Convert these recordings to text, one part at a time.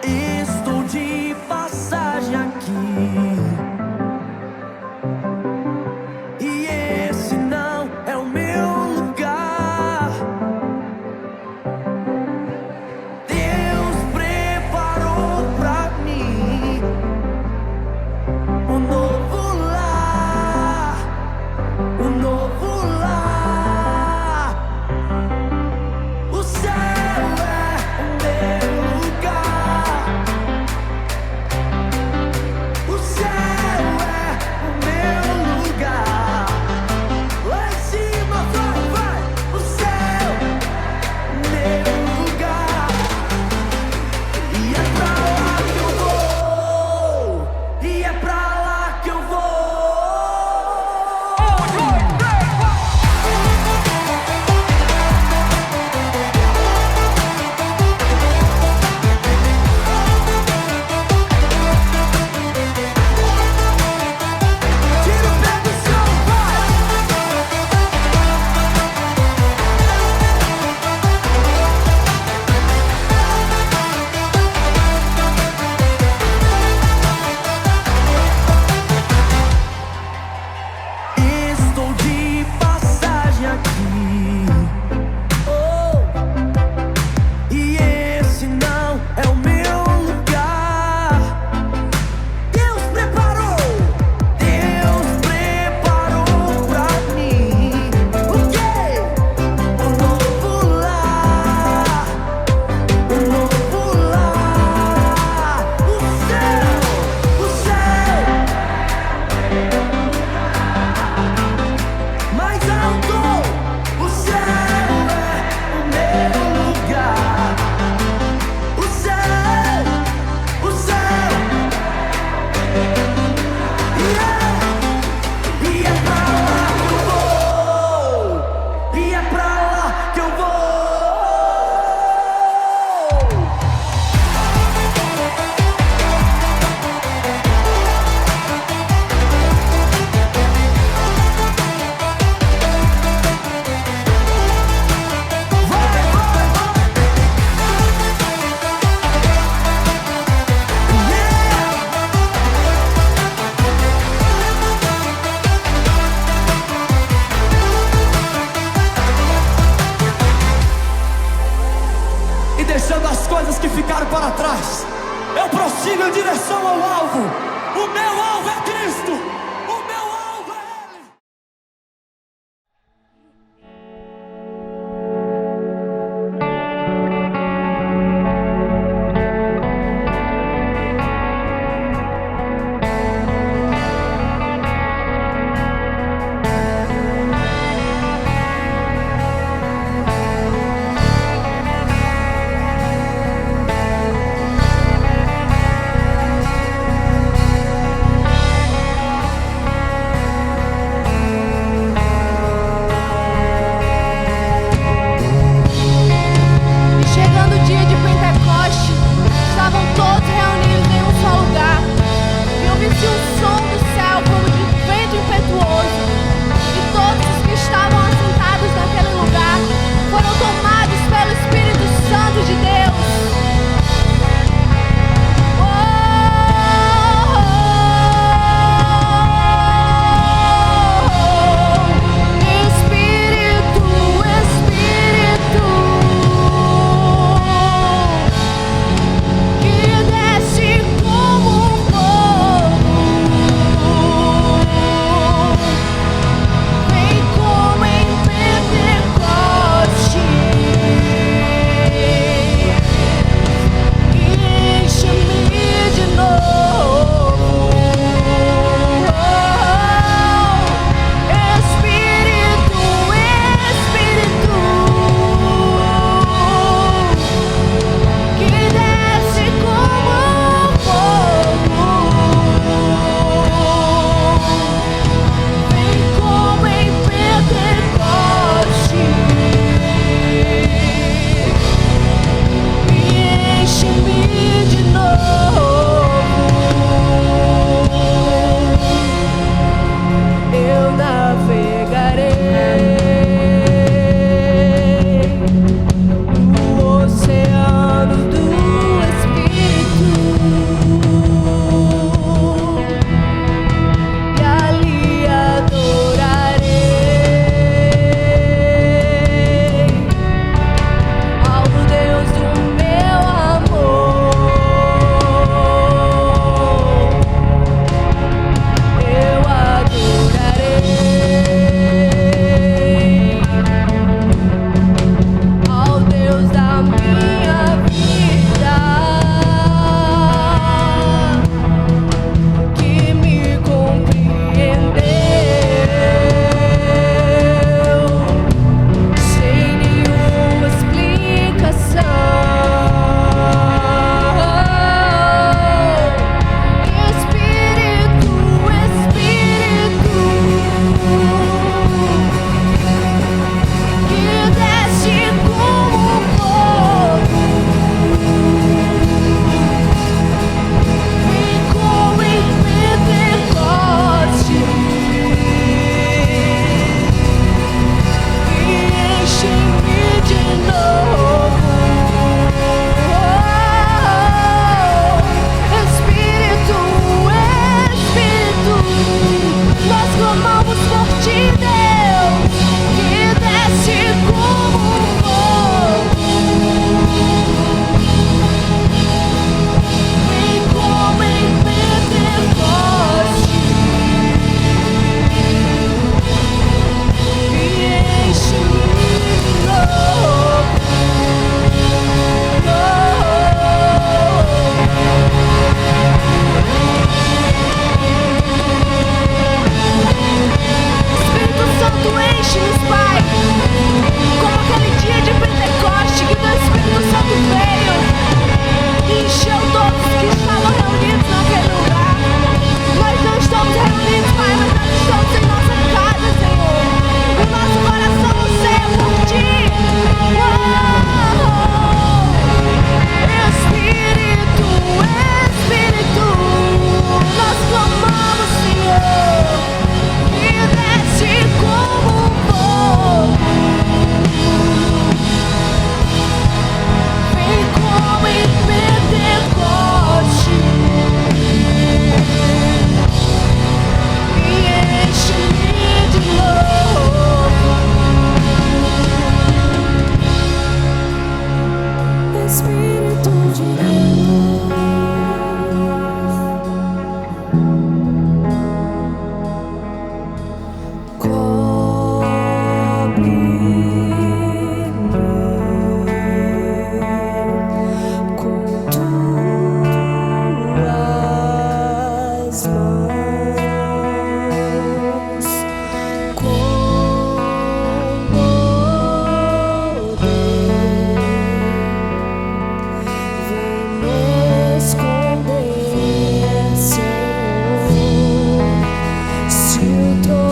Estou de passagem aqui, e esse não é o meu lugar. Deus preparou pra mim um novo lar, um novo lar.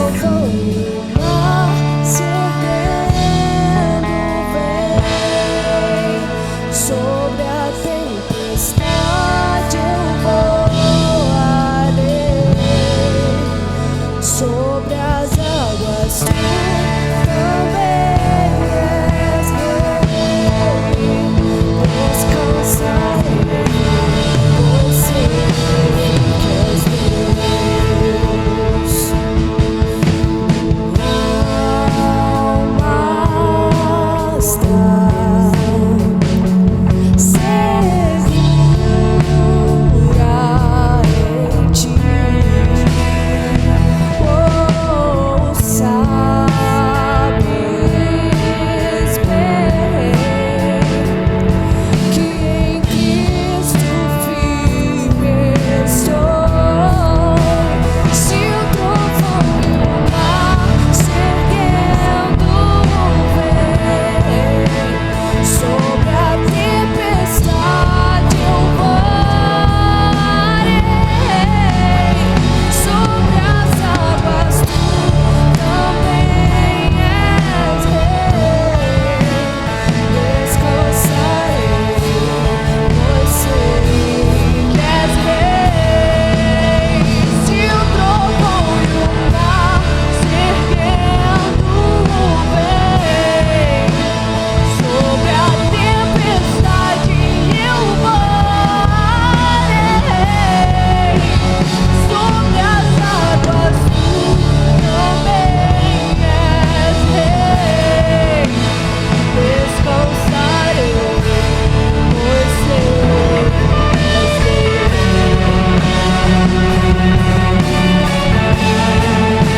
trovão e o mar se erguendo vem. Sobre a tempestade eu voarei, sobre as águas tu também és rei. Descansarei, pois sei que és Deus. Alma está segura em ti. Oh, sabes bem que em Cristo firme estou. Se o trovão e o mar se erguendo vem, sobre a tempestade eu voarei, sobre as águas tu também és rei. Descansarei, pois sei que és rei. Se o trovão e o mar se erguendo vem, sobre a tempestade eu voarei, sobre as águas tu também és rei. Descansarei, pois sei que és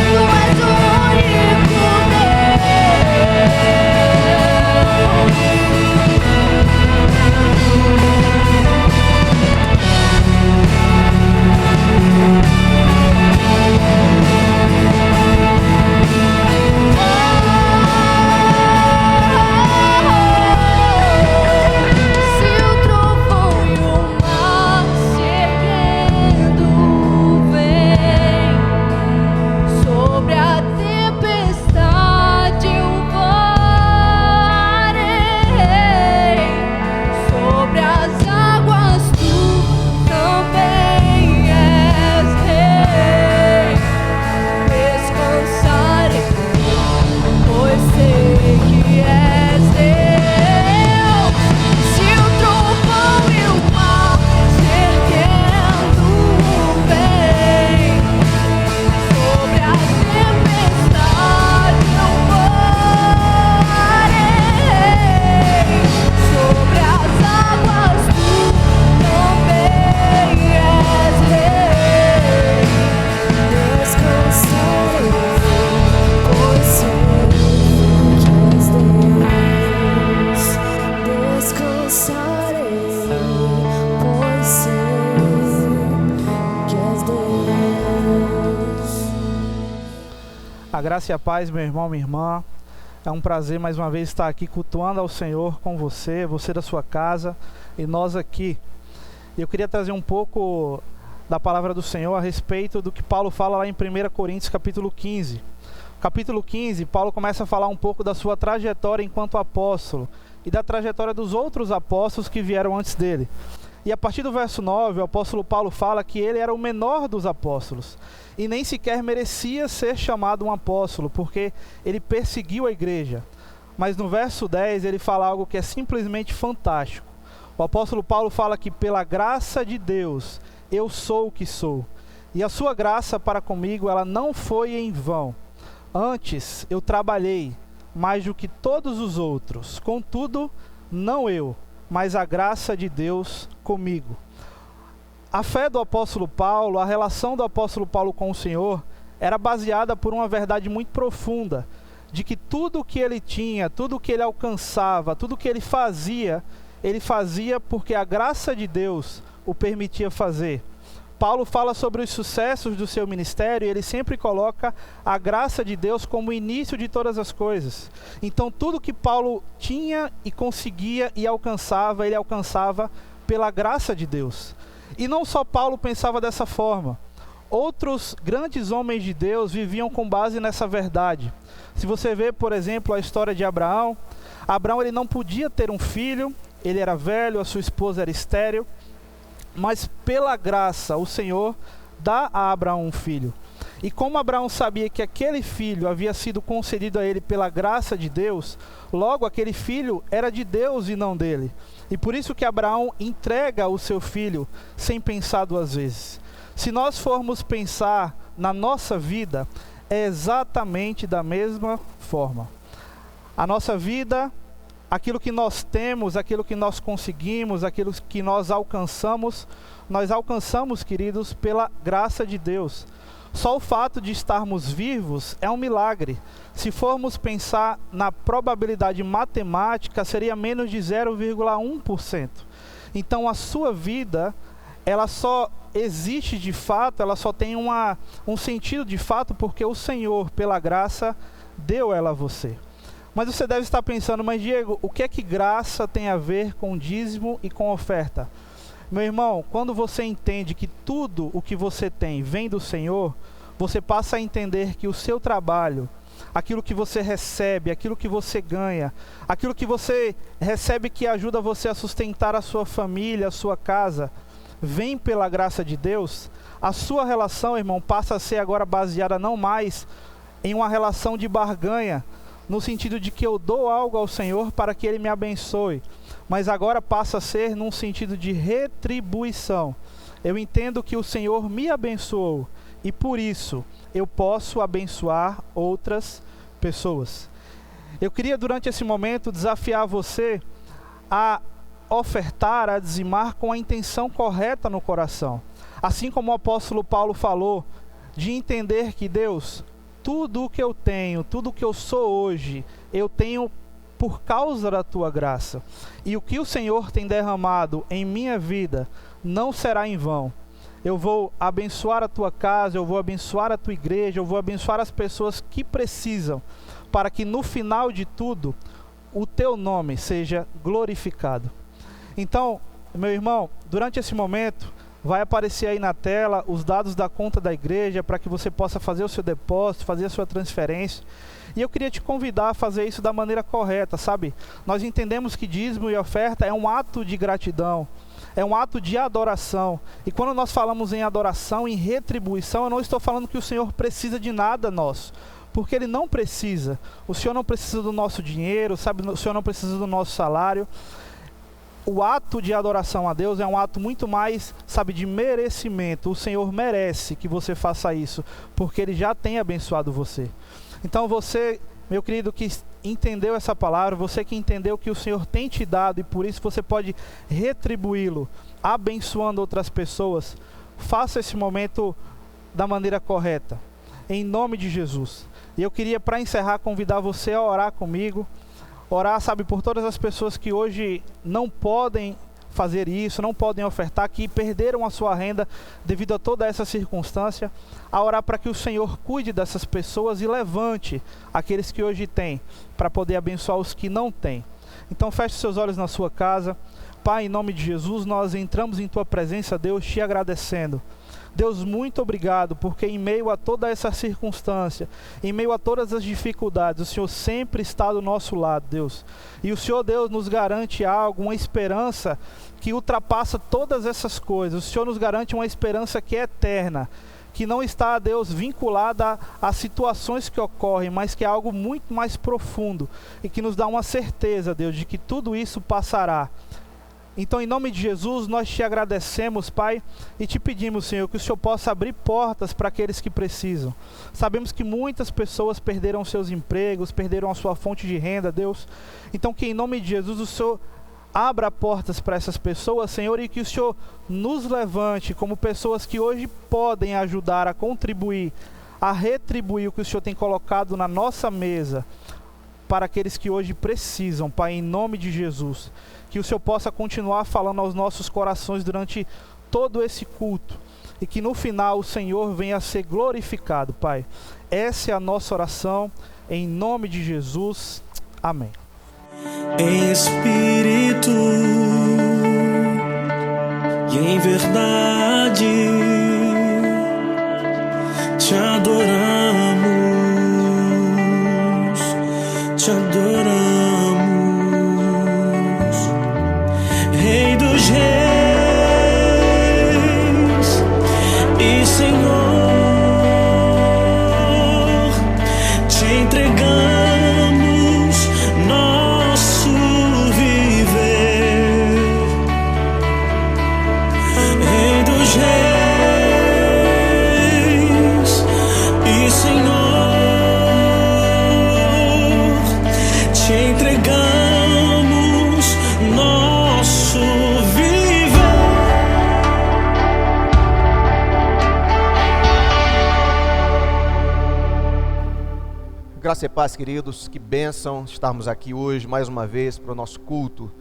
Tu és o único Se o trovão e o mar se erguendo vem, sobre a tempestade eu voarei, sobre as águas tu também és rei. Descansarei, pois sei que és Deus. Se o trovão e o mar se erguendo vem, sobre a tempestade eu voarei, sobre as águas tu também és rei. Descansarei, pois sei que és Deus. Descansarei, pois sei que és Deus. A graça e a paz, meu irmão, minha irmã. É um prazer mais uma vez estar aqui cultuando ao Senhor com você, você da sua casa e nós aqui. Eu queria trazer um pouco da palavra do Senhor a respeito do que Paulo fala lá em 1 Coríntios capítulo 15. Capítulo 15, Paulo começa a falar um pouco da sua trajetória enquanto apóstolo e da trajetória dos outros apóstolos que vieram antes dele. E a partir do verso 9, o apóstolo Paulo fala que ele era o menor dos apóstolos e nem sequer merecia ser chamado um apóstolo, porque ele perseguiu a igreja. Mas no verso 10 ele fala algo que é simplesmente fantástico. O apóstolo Paulo fala que pela graça de Deus eu sou o que sou. E a sua graça para comigo, ela não foi em vão. Antes eu trabalhei mais do que todos os outros. Contudo, não eu, mas a graça de Deus comigo. A fé do apóstolo Paulo, a relação do apóstolo Paulo com o Senhor, era baseada por uma verdade muito profunda, de que tudo o que ele tinha, tudo o que ele alcançava, tudo o que ele fazia porque a graça de Deus o permitia fazer. Paulo fala sobre os sucessos do seu ministério e ele sempre coloca a graça de Deus como o início de todas as coisas. Então tudo que Paulo tinha e conseguia e alcançava, ele alcançava pela graça de Deus. E não só Paulo pensava dessa forma. Outros grandes homens de Deus viviam com base nessa verdade. Se você vê, por exemplo, a história de Abraão, Abraão ele não podia ter um filho, ele era velho, a sua esposa era estéril, mas pela graça o Senhor dá a Abraão um filho. E como Abraão sabia que aquele filho havia sido concedido a ele pela graça de Deus, logo aquele filho era de Deus e não dele. E por isso que Abraão entrega o seu filho sem pensar duas vezes. Se nós formos pensar na nossa vida, é exatamente da mesma forma. A nossa vida, aquilo que nós temos, aquilo que nós conseguimos, aquilo que nós alcançamos, queridos, pela graça de Deus. Só o fato de estarmos vivos é um milagre. Se formos pensar na probabilidade matemática, seria menos de 0,1%. Então a sua vida, ela só existe de fato, ela só tem um sentido de fato porque o Senhor, pela graça, deu ela a você. Mas você deve estar pensando, mas Diego, o que é que graça tem a ver com dízimo e com oferta? Meu irmão, quando você entende que tudo o que você tem vem do Senhor, você passa a entender que o seu trabalho, aquilo que você recebe, aquilo que você ganha, aquilo que você recebe que ajuda você a sustentar a sua família, a sua casa, vem pela graça de Deus. A sua relação, irmão, passa a ser agora baseada não mais em uma relação de barganha, no sentido de que eu dou algo ao Senhor para que Ele me abençoe, mas agora passa a ser num sentido de retribuição. Eu entendo que o Senhor me abençoou e por isso eu posso abençoar outras pessoas. Eu queria durante esse momento desafiar você a ofertar, a dizimar com a intenção correta no coração. Assim como o apóstolo Paulo falou, de entender que Deus, tudo o que eu tenho, tudo o que eu sou hoje, eu tenho por causa da tua graça. E o que o Senhor tem derramado em minha vida não será em vão. Eu vou abençoar a tua casa, eu vou abençoar a tua igreja, eu vou abençoar as pessoas que precisam, para que no final de tudo, o teu nome seja glorificado. Então, meu irmão, durante esse momento, vai aparecer aí na tela os dados da conta da igreja para que você possa fazer o seu depósito, fazer a sua transferência. E eu queria te convidar a fazer isso da maneira correta, sabe? Nós entendemos que dízimo e oferta é um ato de gratidão, é um ato de adoração. E quando nós falamos em adoração, em retribuição, eu não estou falando que o Senhor precisa de nada nosso, porque Ele não precisa. O Senhor não precisa do nosso dinheiro, sabe? O Senhor não precisa do nosso salário. O ato de adoração a Deus é um ato muito mais, sabe, de merecimento. O Senhor merece que você faça isso, porque Ele já tem abençoado você. Então você, meu querido, que entendeu essa palavra, você que entendeu que o Senhor tem te dado e por isso você pode retribuí-lo, abençoando outras pessoas, faça esse momento da maneira correta, em nome de Jesus. E eu queria, para encerrar, convidar você a orar comigo. Orar, sabe, por todas as pessoas que hoje não podem fazer isso, não podem ofertar, que perderam a sua renda devido a toda essa circunstância. A orar para que o Senhor cuide dessas pessoas e levante aqueles que hoje têm, para poder abençoar os que não têm. Então feche seus olhos na sua casa. Pai, em nome de Jesus, nós entramos em Tua presença, Deus, te agradecendo. Deus, muito obrigado, porque em meio a toda essa circunstância, em meio a todas as dificuldades, o Senhor sempre está do nosso lado, Deus. E o Senhor, Deus, nos garante algo, uma esperança que ultrapassa todas essas coisas. O Senhor nos garante uma esperança que é eterna, que não está, Deus, vinculada a situações que ocorrem, mas que é algo muito mais profundo e que nos dá uma certeza, Deus, de que tudo isso passará. Então, em nome de Jesus, nós te agradecemos, Pai, e te pedimos, Senhor, que o Senhor possa abrir portas para aqueles que precisam. Sabemos que muitas pessoas perderam seus empregos, perderam a sua fonte de renda, Deus. Então, que em nome de Jesus, o Senhor abra portas para essas pessoas, Senhor, e que o Senhor nos levante como pessoas que hoje podem ajudar a contribuir, a retribuir o que o Senhor tem colocado na nossa mesa para aqueles que hoje precisam, Pai, em nome de Jesus. Que o Senhor possa continuar falando aos nossos corações durante todo esse culto. E que no final o Senhor venha a ser glorificado, Pai. Essa é a nossa oração, em nome de Jesus. Amém. Em espírito e em verdade, te adoramos, te adoramos, Rei dos reis e Senhor, te entregamos nosso viver, Rei dos reis e Senhor, te entregamos nosso viver. Graça e paz, queridos, que bênção estarmos aqui hoje mais uma vez para o nosso culto.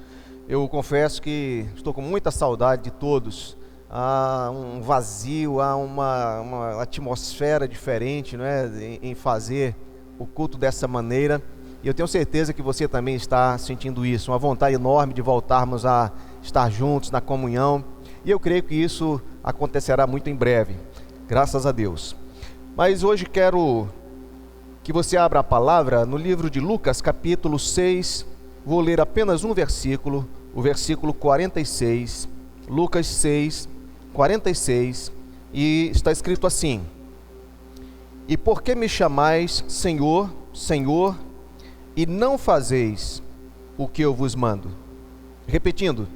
Eu confesso que estou com muita saudade de todos. Há um vazio, há uma atmosfera diferente, não é, em fazer o culto dessa maneira. E eu tenho certeza que você também está sentindo isso, uma vontade enorme de voltarmos a estar juntos na comunhão. E eu creio que isso acontecerá muito em breve, graças a Deus. Mas hoje quero que você abra a palavra no livro de Lucas, capítulo 6, vou ler apenas um versículo, o versículo 46, Lucas 6, 46, e está escrito assim: E por que me chamais Senhor, Senhor, e não fazeis o que eu vos mando? Repetindo: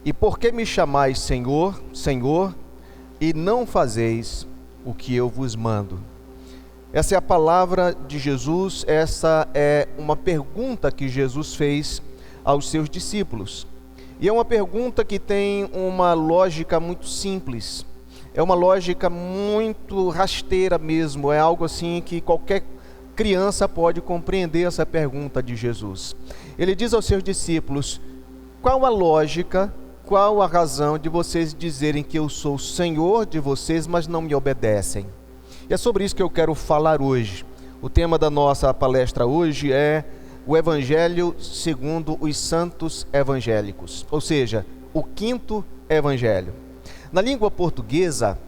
E por que me chamais Senhor, Senhor, e não fazeis o que eu vos mando? Essa é a palavra de Jesus, essa é uma pergunta que Jesus fez aos seus discípulos. E é uma pergunta que tem uma lógica muito simples, é uma lógica muito rasteira mesmo, é algo assim que qualquer criança pode compreender essa pergunta de Jesus. Ele diz aos seus discípulos: qual a lógica, qual a razão de vocês dizerem que eu sou o Senhor de vocês, mas não me obedecem? E é sobre isso que eu quero falar hoje. O tema da nossa palestra hoje é o Evangelho segundo os Santos Evangélicos, ou seja, o quinto Evangelho. Na língua portuguesa,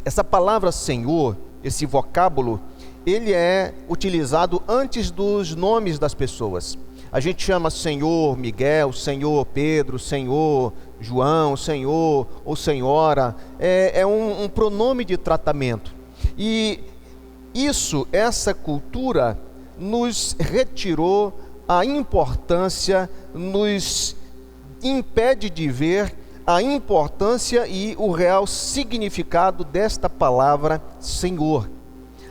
essa palavra Senhor, esse vocábulo, ele é utilizado antes dos nomes das pessoas. A gente chama Senhor Miguel, Senhor Pedro, Senhor João, Senhor ou Senhora, é um pronome de tratamento. E essa cultura nos retirou a importância, nos impede de ver a importância e o real significado desta palavra Senhor.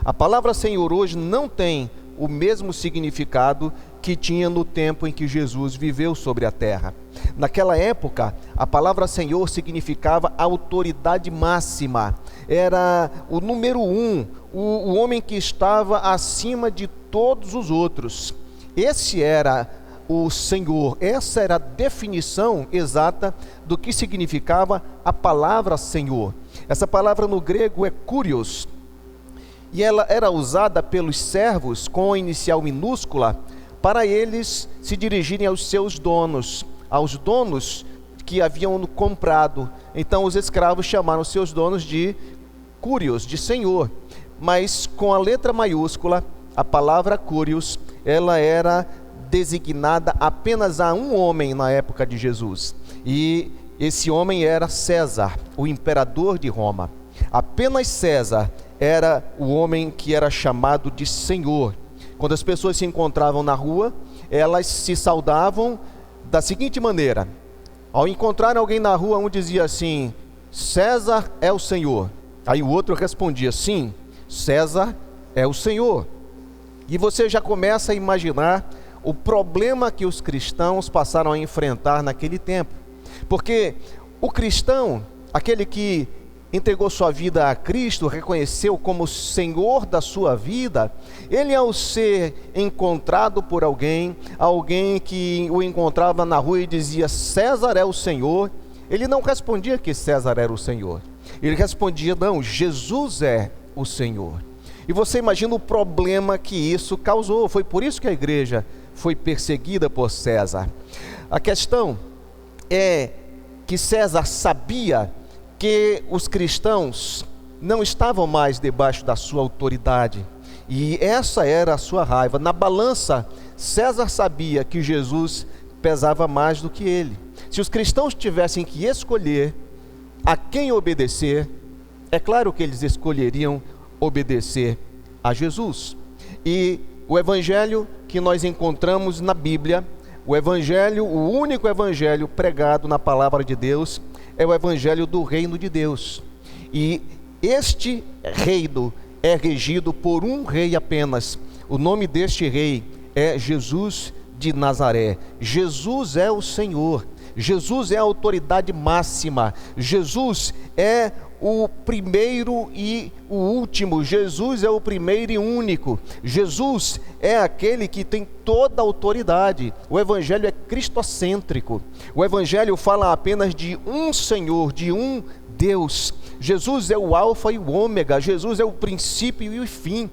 A palavra Senhor hoje não tem o mesmo significado que tinha no tempo em que Jesus viveu sobre a terra. Naquela época, a palavra Senhor significava autoridade máxima, era o número um, o homem que estava acima de todos os outros. Esse era o Senhor, essa era a definição exata do que significava a palavra Senhor. Essa palavra no grego é kurios, e ela era usada pelos servos com a inicial minúscula para eles se dirigirem aos seus donos, aos donos que haviam comprado. Então os escravos chamaram seus donos de kurios, de Senhor, mas com a letra maiúscula, a palavra kurios, ela era designada apenas a um homem na época de Jesus, e esse homem era César, o imperador de Roma. Apenas César era o homem que era chamado de Senhor. Quando as pessoas se encontravam na rua, elas se saudavam da seguinte maneira: ao encontrar alguém na rua, um dizia assim: César é o Senhor. Aí o outro respondia: sim, César é o Senhor. E você já começa a imaginar o problema que os cristãos passaram a enfrentar naquele tempo. Porque o cristão, aquele que entregou sua vida a Cristo, reconheceu como Senhor da sua vida, ele, ao ser encontrado por alguém que o encontrava na rua e dizia César é o Senhor, ele não respondia que César era o Senhor, ele respondia: não, Jesus é o Senhor. E você imagina o problema que isso causou. Foi por isso que a igreja foi perseguida por César. A questão é que César sabia que os cristãos não estavam mais debaixo da sua autoridade. E essa era a sua raiva. Na balança, César sabia que Jesus pesava mais do que ele. Se os cristãos tivessem que escolher a quem obedecer, é claro que eles escolheriam obedecer a Jesus. E o evangelho que nós encontramos na Bíblia, o evangelho, o único evangelho pregado na palavra de Deus, é o evangelho do reino de Deus. E este reino é regido por um rei apenas. O nome deste rei é Jesus de Nazaré. Jesus é o Senhor. Jesus é a autoridade máxima. Jesus é o primeiro e o último. Jesus é o primeiro e único. Jesus é aquele que tem toda a autoridade. O evangelho é cristocêntrico. O evangelho fala apenas de um Senhor, de um Deus. Jesus é o alfa e o ômega. Jesus é o princípio e o fim.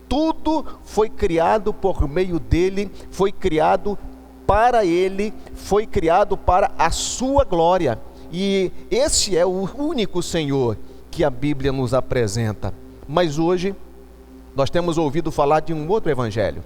Tudo foi criado por meio dele, foi criado para ele, foi criado para a sua glória. E esse é o único Senhor que a Bíblia nos apresenta. Mas hoje nós temos ouvido falar de um outro evangelho.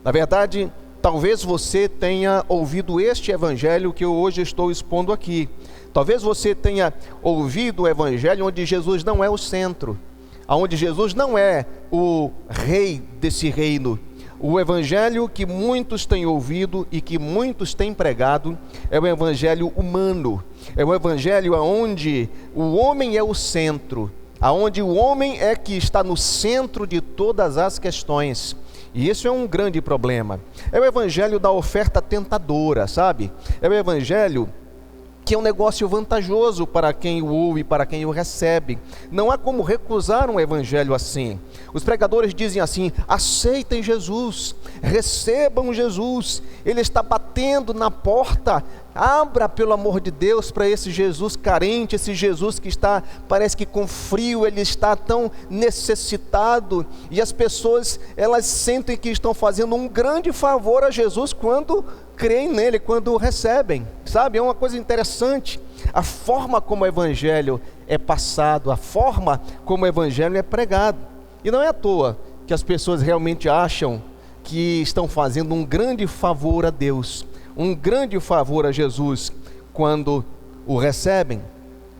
Na verdade, talvez você tenha ouvido este evangelho que eu hoje estou expondo aqui. Talvez você tenha ouvido o evangelho onde Jesus não é o centro, onde Jesus não é o rei desse reino. O evangelho que muitos têm ouvido e que muitos têm pregado é o evangelho humano. É o evangelho onde o homem é o centro, onde o homem é que está no centro de todas as questões. E isso é um grande problema. É o evangelho da oferta tentadora, sabe? É o evangelho que é um negócio vantajoso para quem o ouve, para quem o recebe. Não há como recusar um evangelho assim. Os pregadores dizem assim: aceitem Jesus, recebam Jesus, Ele está batendo na porta, abra pelo amor de Deus para esse Jesus carente, esse Jesus que está, parece que com frio, Ele está tão necessitado, e as pessoas, elas sentem que estão fazendo um grande favor a Jesus quando creem nele, quando o recebem, sabe? É uma coisa interessante, a forma como o evangelho é passado, a forma como o evangelho é pregado. E não é à toa que as pessoas realmente acham que estão fazendo um grande favor a Deus, um grande favor a Jesus quando o recebem.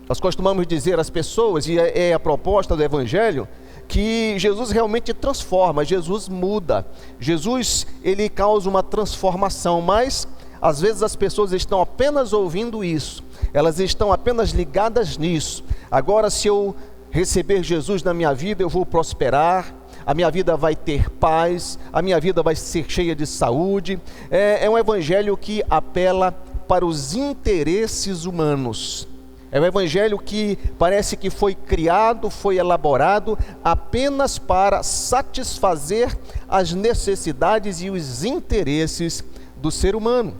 Nós costumamos dizer às pessoas, e é a proposta do evangelho, que Jesus realmente transforma, Jesus muda, Jesus, ele causa uma transformação, mas às vezes as pessoas estão apenas ouvindo isso, elas estão apenas ligadas nisso. Agora, se eu receber Jesus na minha vida, eu vou prosperar, a minha vida vai ter paz, a minha vida vai ser cheia de saúde. É um evangelho que apela para os interesses humanos. É um evangelho que parece que foi criado, foi elaborado apenas para satisfazer as necessidades e os interesses do ser humano.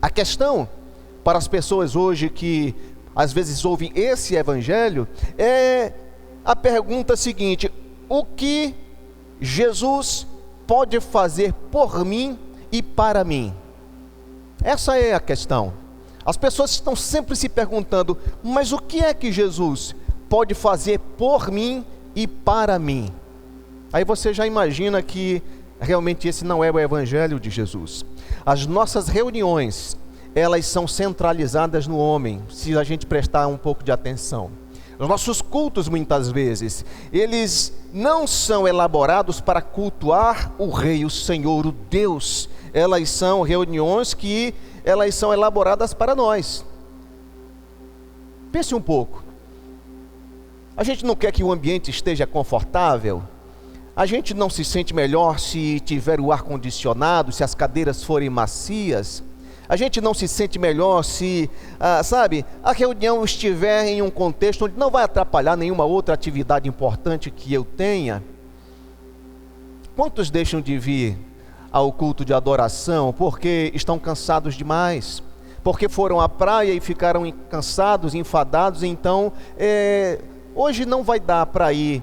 A questão para as pessoas hoje que às vezes ouvem esse evangelho é a pergunta seguinte: o que Jesus pode fazer por mim e para mim? Essa é a questão. As pessoas estão sempre se perguntando: mas o que é que Jesus pode fazer por mim e para mim? Aí você já imagina que realmente esse não é o evangelho de Jesus. As nossas reuniões, elas são centralizadas no homem, se a gente prestar um pouco de atenção. Os nossos cultos, muitas vezes, eles não são elaborados para cultuar o Rei, o Senhor, o Deus. Elas são reuniões que elas são elaboradas para nós. Pense um pouco. A gente não quer que o ambiente esteja confortável. A gente não se sente melhor se tiver o ar-condicionado, se as cadeiras forem macias. A gente não se sente melhor se, a reunião estiver em um contexto onde não vai atrapalhar nenhuma outra atividade importante que eu tenha. Quantos deixam de vir ao culto de adoração porque estão cansados demais, porque foram à praia e ficaram cansados, enfadados, então hoje não vai dar para ir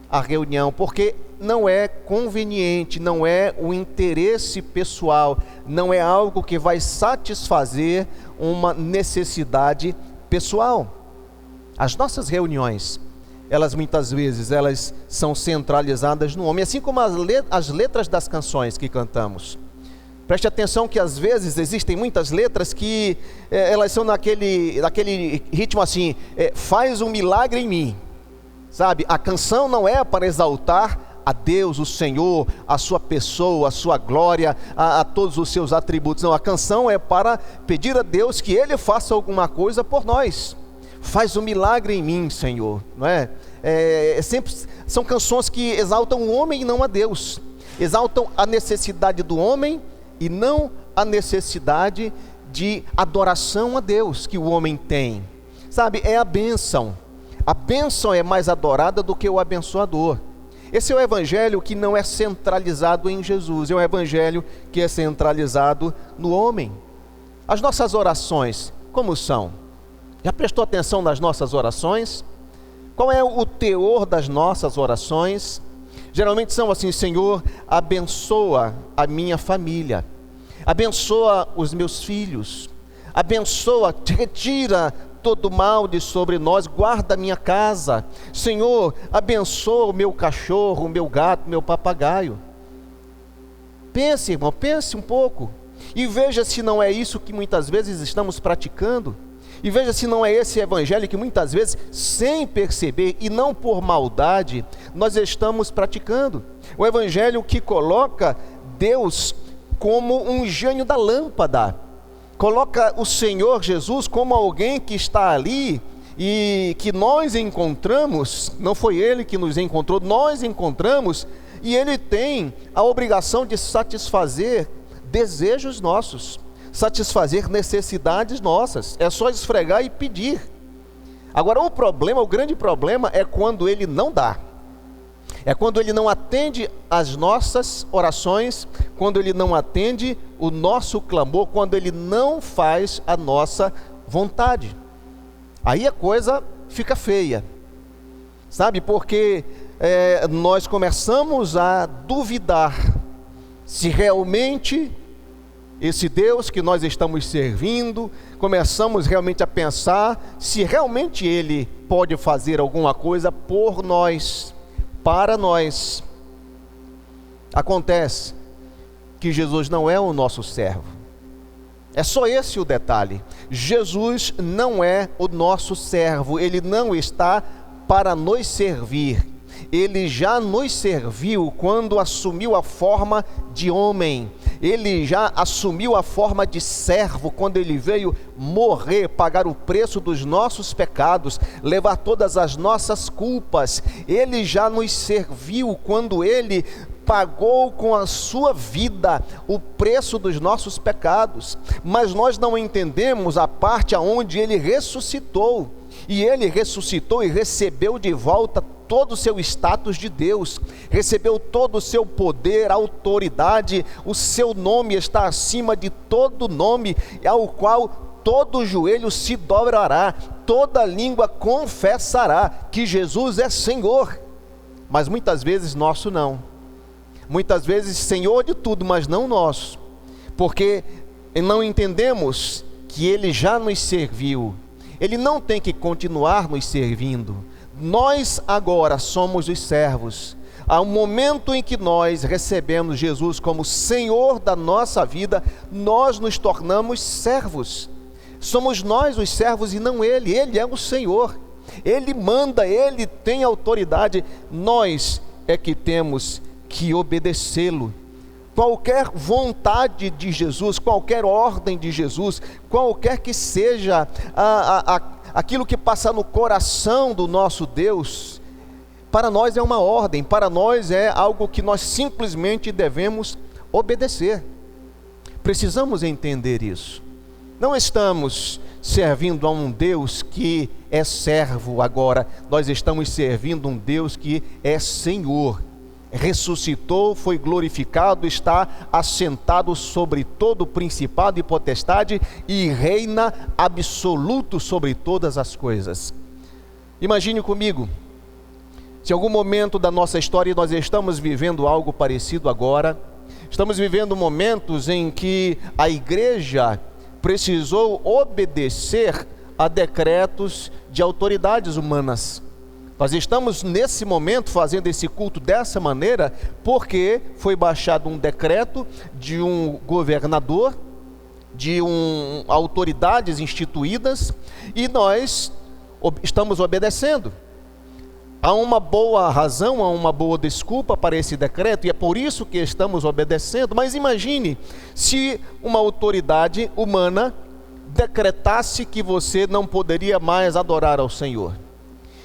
à reunião, porque não é conveniente, não é o interesse pessoal, não é algo que vai satisfazer uma necessidade pessoal. As nossas reuniões, elas muitas vezes são centralizadas no homem, assim como as letras das canções que cantamos. Preste atenção que às vezes existem muitas letras que elas são naquele ritmo assim, faz um milagre em mim, sabe? A canção não é para exaltar a Deus, o Senhor, a sua pessoa, a sua glória, a todos os seus atributos. Não, a canção é para pedir a Deus que Ele faça alguma coisa por nós. Faz um milagre em mim, Senhor, não é? Sempre são canções que exaltam o homem e não a Deus, exaltam a necessidade do homem e não a necessidade de adoração a Deus que o homem tem. Sabe, é a bênção. A bênção é mais adorada do que o abençoador. Esse é o evangelho que não é centralizado em Jesus, é o evangelho que é centralizado no homem. As nossas orações, como são? Já prestou atenção nas nossas orações? Qual é o teor das nossas orações? Geralmente são assim: Senhor, abençoa a minha família, abençoa os meus filhos, abençoa, retira todo mal de sobre nós, guarda a minha casa. Senhor, abençoa o meu cachorro, o meu gato, o meu papagaio. Pense, irmão, pense um pouco e veja se não é isso que muitas vezes estamos praticando. E veja se não é esse evangelho que muitas vezes, sem perceber e não por maldade, nós estamos praticando. O evangelho que coloca Deus como um gênio da lâmpada, coloca o Senhor Jesus como alguém que está ali e que nós encontramos. Não foi Ele que nos encontrou, nós encontramos, e Ele tem a obrigação de satisfazer desejos nossos, satisfazer necessidades nossas. É só esfregar e pedir. Agora o grande problema é quando Ele não dá, é quando Ele não atende as nossas orações, quando Ele não atende o nosso clamor, quando Ele não faz a nossa vontade. Aí a coisa fica feia, sabe? Porque nós começamos a duvidar se realmente esse Deus que nós estamos servindo, começamos realmente a pensar se realmente Ele pode fazer alguma coisa por nós, para nós. Acontece que Jesus não é o nosso servo. É só esse o detalhe. Jesus não é o nosso servo, Ele não está para nos servir. Ele já nos serviu quando assumiu a forma de homem. Ele já assumiu a forma de servo quando Ele veio morrer, pagar o preço dos nossos pecados, levar todas as nossas culpas. Ele já nos serviu quando Ele pagou com a sua vida o preço dos nossos pecados. Mas nós não entendemos a parte aonde Ele ressuscitou. E Ele ressuscitou e recebeu de volta todo o seu status de Deus, recebeu todo o seu poder, autoridade. O seu nome está acima de todo nome, ao qual todo joelho se dobrará, toda língua confessará que Jesus é Senhor. Mas muitas vezes nosso não. Muitas vezes Senhor de tudo, mas não nosso, porque não entendemos que Ele já nos serviu. Ele não tem que continuar nos servindo. Nós agora somos os servos. Há um momento em que nós recebemos Jesus como Senhor da nossa vida, nós nos tornamos servos. Somos nós os servos e não Ele. Ele é o Senhor. Ele manda, Ele tem autoridade. Nós é que temos que obedecê-lo. Qualquer vontade de Jesus, qualquer ordem de Jesus, qualquer que seja aquilo que passa no coração do nosso Deus, para nós é uma ordem, para nós é algo que nós simplesmente devemos obedecer. Precisamos entender isso. Não estamos servindo a um Deus que é servo agora, nós estamos servindo um Deus que é Senhor. Ressuscitou, foi glorificado, está assentado sobre todo principado e potestade e reina absoluto sobre todas as coisas. Imagine comigo, se em algum momento da nossa história nós estamos vivendo algo parecido agora, estamos vivendo momentos em que a igreja precisou obedecer a decretos de autoridades humanas. Nós estamos nesse momento fazendo esse culto dessa maneira porque foi baixado um decreto de um governador, de autoridades instituídas, e nós estamos obedecendo. Há uma boa razão, há uma boa desculpa para esse decreto, e é por isso que estamos obedecendo. Mas imagine se uma autoridade humana decretasse que você não poderia mais adorar ao Senhor.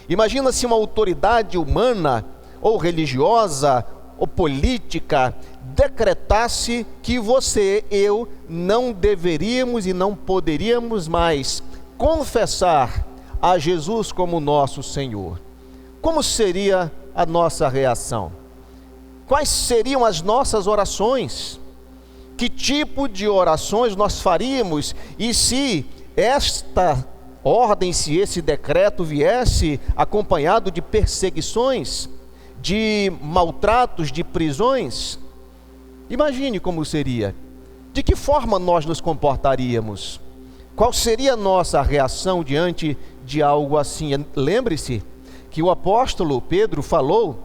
Imagina se uma autoridade humana, ou religiosa, ou política, decretasse que você, eu, não deveríamos e não poderíamos mais confessar a Jesus como nosso Senhor. Como seria a nossa reação? Quais seriam as nossas orações? Que tipo de orações nós faríamos? E se esta ordem, se esse decreto viesse acompanhado de perseguições, de maltratos, de prisões? Imagine como seria. De que forma nós nos comportaríamos? Qual seria a nossa reação diante de algo assim? Lembre-se que o apóstolo Pedro falou,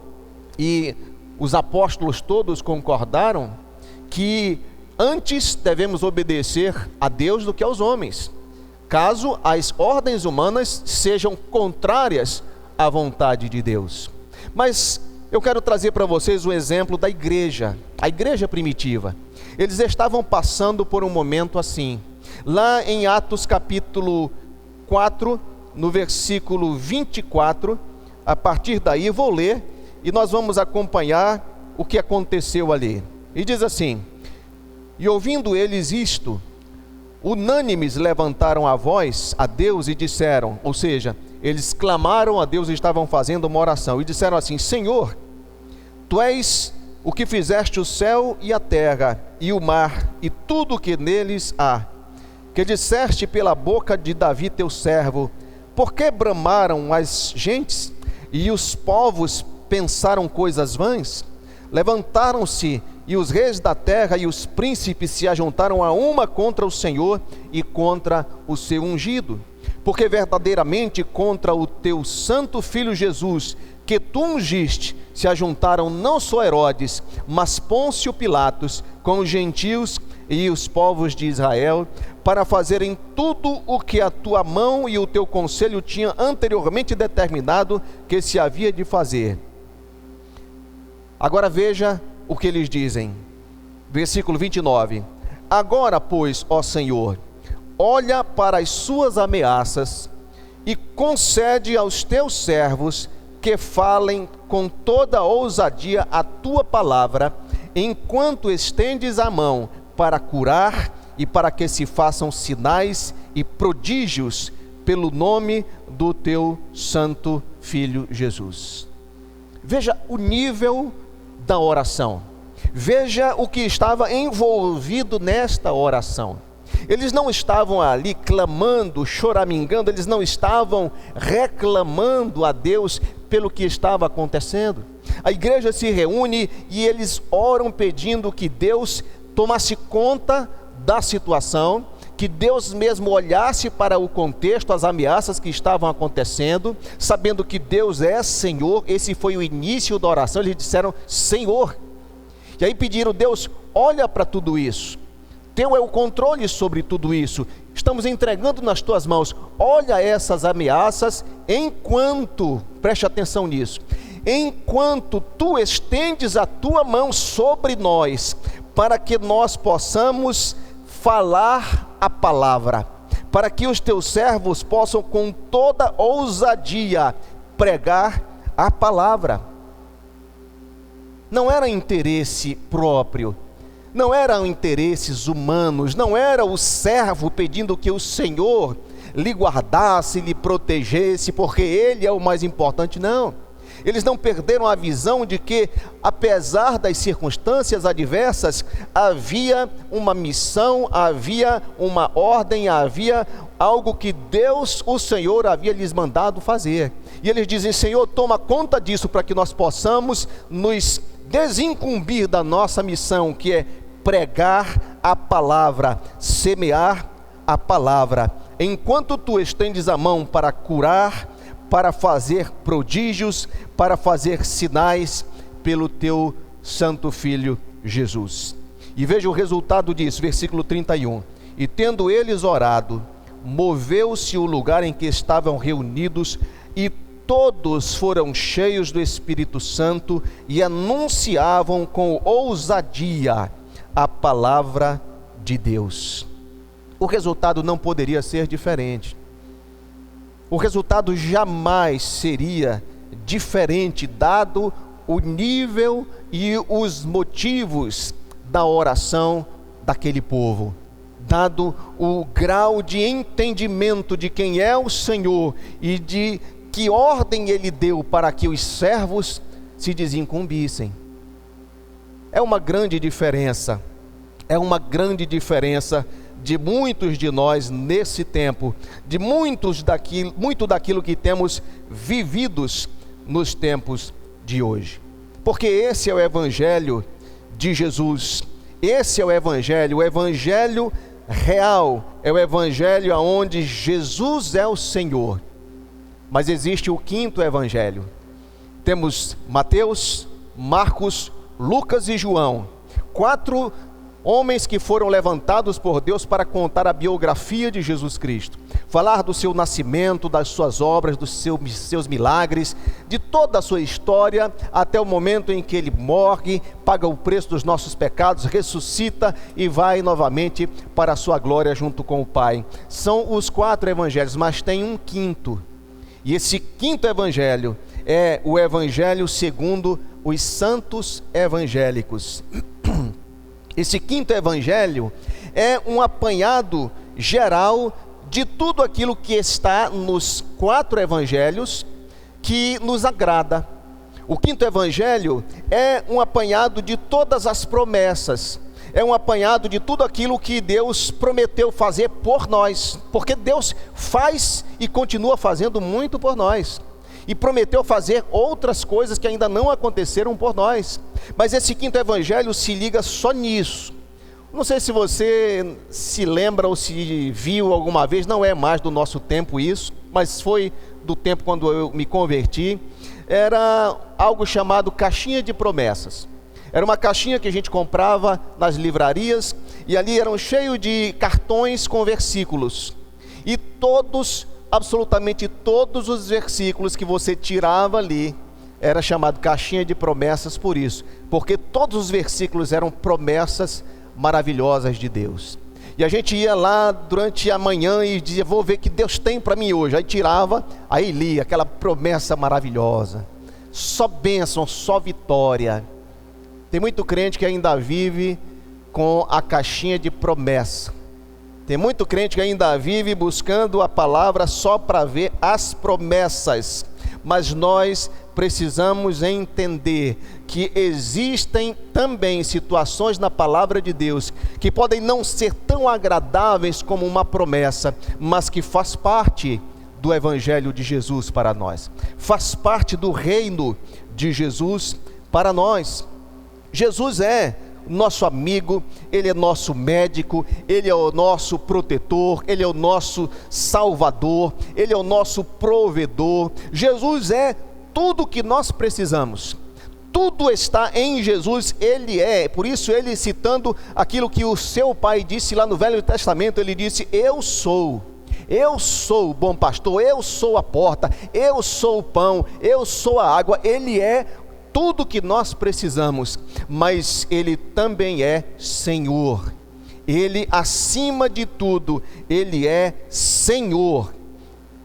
e os apóstolos todos concordaram, que antes devemos obedecer a Deus do que aos homens, caso as ordens humanas sejam contrárias à vontade de Deus. Mas eu quero trazer para vocês um exemplo da igreja, a igreja primitiva. Eles estavam passando por um momento assim. Lá em Atos capítulo 4, no versículo 24, a partir daí eu vou ler e nós vamos acompanhar o que aconteceu ali. E diz assim: e ouvindo eles isto, unânimes levantaram a voz a Deus e disseram, ou seja, eles clamaram a Deus e estavam fazendo uma oração, e disseram assim: Senhor, Tu és o que fizeste o céu e a terra, e o mar, e tudo o que neles há, que disseste pela boca de Davi teu servo. Por que bramaram as gentes, e os povos pensaram coisas vãs? Levantaram-se, e os reis da terra e os príncipes se ajuntaram a uma contra o Senhor e contra o seu ungido. Porque verdadeiramente contra o teu santo filho Jesus, que tu ungiste, se ajuntaram não só Herodes, mas Pôncio Pilatos, com os gentios e os povos de Israel, para fazerem tudo o que a tua mão e o teu conselho tinham anteriormente determinado que se havia de fazer. Agora veja o que eles dizem, versículo 29. Agora, pois, ó Senhor, olha para as suas ameaças e concede aos teus servos que falem com toda ousadia a tua palavra, enquanto estendes a mão para curar e para que se façam sinais e prodígios pelo nome do teu santo Filho Jesus. Veja o nível da oração. Veja o que estava envolvido nesta oração. Eles não estavam ali clamando, choramingando, eles não estavam reclamando a Deus pelo que estava acontecendo. A igreja se reúne e eles oram pedindo que Deus tomasse conta da situação, que Deus mesmo olhasse para o contexto, as ameaças que estavam acontecendo, sabendo que Deus é Senhor. Esse foi o início da oração. Eles disseram Senhor, e aí pediram: Deus, olha para tudo isso, teu é o controle sobre tudo isso, estamos entregando nas tuas mãos, olha essas ameaças, enquanto, preste atenção nisso, enquanto tu estendes a tua mão sobre nós, para que nós possamos falar a palavra, para que os teus servos possam com toda ousadia pregar a palavra. Não era interesse próprio, não eram interesses humanos, não era o servo pedindo que o Senhor lhe guardasse, lhe protegesse, porque ele é o mais importante, não. Eles não perderam a visão de que, apesar das circunstâncias adversas, havia uma missão, havia uma ordem, havia algo que Deus, o Senhor, havia lhes mandado fazer. E eles dizem: Senhor, toma conta disso para que nós possamos nos desincumbir da nossa missão, que é pregar a palavra, semear a palavra. Enquanto tu estendes a mão para curar, para fazer prodígios, para fazer sinais pelo teu santo Filho Jesus. E veja o resultado disso, versículo 31. E tendo eles orado, moveu-se o lugar em que estavam reunidos, e todos foram cheios do Espírito Santo e anunciavam com ousadia a palavra de Deus. O resultado não poderia ser diferente. O resultado jamais seria diferente, dado o nível e os motivos da oração daquele povo, dado o grau de entendimento de quem é o Senhor e de que ordem Ele deu para que os servos se desincumbissem. É uma grande diferença de muitos de nós nesse tempo, de muito daquilo que temos vividos nos tempos de hoje. Porque esse é o Evangelho de Jesus, esse é o Evangelho real, é o Evangelho onde Jesus é o Senhor. Mas existe o quinto Evangelho. Temos Mateus, Marcos, Lucas e João, 4 homens que foram levantados por Deus para contar a biografia de Jesus Cristo, falar do seu nascimento, das suas obras, dos seus milagres, de toda a sua história, até o momento em que ele morre, paga o preço dos nossos pecados, ressuscita e vai novamente para a sua glória junto com o Pai. São os 4 evangelhos, mas tem um quinto, e esse quinto evangelho é o Evangelho segundo os santos evangélicos. Esse quinto evangelho é um apanhado geral de tudo aquilo que está nos 4 evangelhos que nos agrada. O quinto evangelho é um apanhado de todas as promessas, é um apanhado de tudo aquilo que Deus prometeu fazer por nós, porque Deus faz e continua fazendo muito por nós, e prometeu fazer outras coisas que ainda não aconteceram por nós. Mas esse quinto evangelho se liga só nisso. Não sei se você se lembra ou se viu alguma vez, não é mais do nosso tempo isso, mas foi do tempo quando eu me converti. Era algo chamado caixinha de promessas. Era uma caixinha que a gente comprava nas livrarias, e ali eram cheios de cartões com versículos, e absolutamente todos os versículos que você tirava ali, era chamado caixinha de promessas por isso, porque todos os versículos eram promessas maravilhosas de Deus. E a gente ia lá durante a manhã e dizia: vou ver o que Deus tem para mim hoje. Aí tirava, aí lia aquela promessa maravilhosa, só bênção, só vitória. Tem muito crente que ainda vive com a caixinha de promessa. Tem muito crente que ainda vive buscando a palavra só para ver as promessas. Mas nós precisamos entender que existem também situações na palavra de Deus que podem não ser tão agradáveis como uma promessa, mas que faz parte do Evangelho de Jesus para nós, faz parte do reino de Jesus para nós. Jesus é nosso amigo, Ele é nosso médico, Ele é o nosso protetor, Ele é o nosso salvador, Ele é o nosso provedor. Jesus é tudo o que nós precisamos, tudo está em Jesus. Ele é, por isso ele, citando aquilo que o seu pai disse lá no Velho Testamento, ele disse: eu sou o bom pastor, eu sou a porta, eu sou o pão, eu sou a água. Ele é tudo que nós precisamos, mas Ele também é Senhor. Ele, acima de tudo, Ele é Senhor.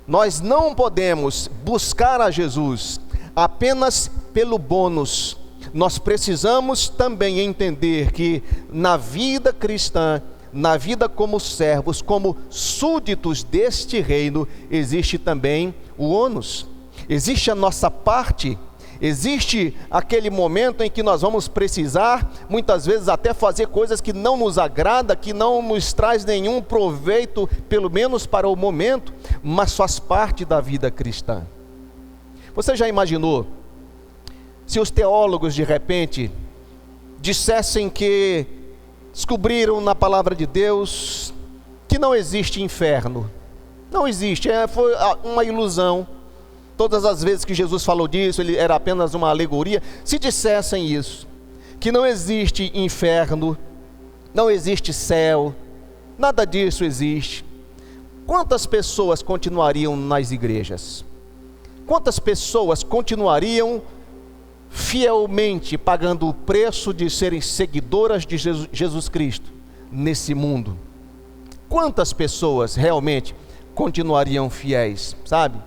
Nós não podemos buscar a Jesus apenas pelo bônus. Nós precisamos também entender que na vida cristã, na vida como servos, como súditos deste reino, existe também o ônus, existe a nossa parte. Existe aquele momento em que nós vamos precisar, muitas vezes até fazer coisas que não nos agrada, que não nos traz nenhum proveito, pelo menos para o momento, mas faz parte da vida cristã. Você já imaginou se os teólogos de repente dissessem que descobriram na palavra de Deus que não existe inferno? Não existe, foi uma ilusão. todas as vezes que Jesus falou disso, ele era apenas uma alegoria. Se dissessem isso, que não existe inferno, não existe céu, nada disso existe, quantas pessoas continuariam nas igrejas? Quantas pessoas continuariam fielmente pagando o preço de serem seguidoras de Jesus Cristo nesse mundo? Quantas pessoas realmente continuariam fiéis, sabe?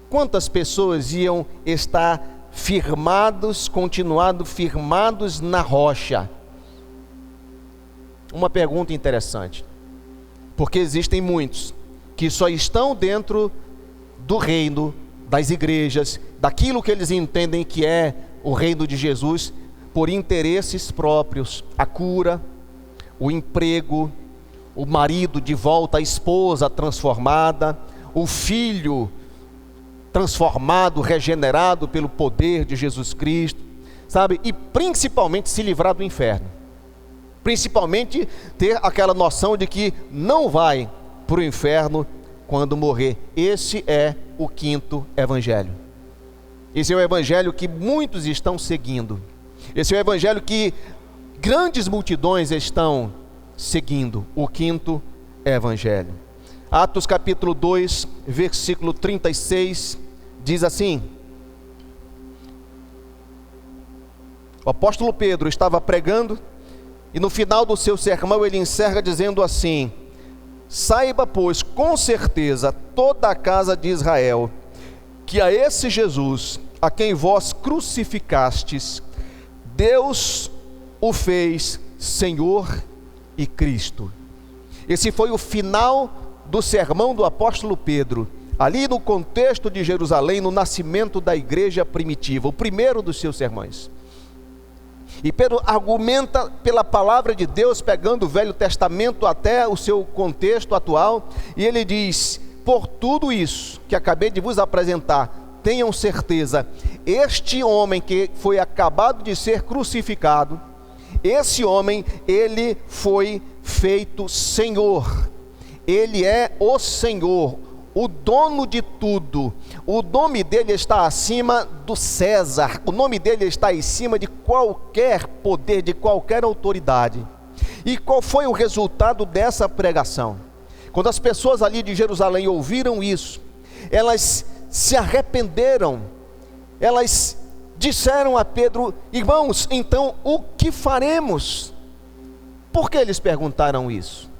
Quantas pessoas iam estar continuando firmados na rocha? Uma pergunta interessante, porque existem muitos que só estão dentro do reino, das igrejas, daquilo que eles entendem que é o reino de Jesus, por interesses próprios, a cura, o emprego, o marido de volta, a esposa transformada, o filho transformado, regenerado pelo poder de Jesus Cristo, sabe? E principalmente se livrar do inferno, principalmente ter aquela noção de que não vai para o inferno quando morrer. Esse é o quinto evangelho. Esse é o evangelho que muitos estão seguindo. Esse é o evangelho que grandes multidões estão seguindo, o quinto evangelho. Atos capítulo 2, versículo 36, diz assim: o apóstolo Pedro estava pregando, e no final do seu sermão ele encerra dizendo assim: saiba, pois, com certeza toda a casa de Israel, que a esse Jesus, a quem vós crucificastes, Deus o fez Senhor e Cristo. Esse foi o final do sermão do apóstolo Pedro, ali no contexto de Jerusalém, no nascimento da igreja primitiva, o primeiro dos seus sermões. E Pedro argumenta pela palavra de Deus, pegando o Velho Testamento até o seu contexto atual, e ele diz: por tudo isso que acabei de vos apresentar, tenham certeza, este homem que foi acabado de ser crucificado, esse homem, ele foi feito Senhor, ele é o Senhor, o dono de tudo. O nome dele está acima do César, o nome dele está acima de qualquer poder, de qualquer autoridade. E qual foi o resultado dessa pregação? Quando as pessoas ali de Jerusalém ouviram isso, elas se arrependeram, elas disseram a Pedro: irmãos, então o que faremos? Por que eles perguntaram isso?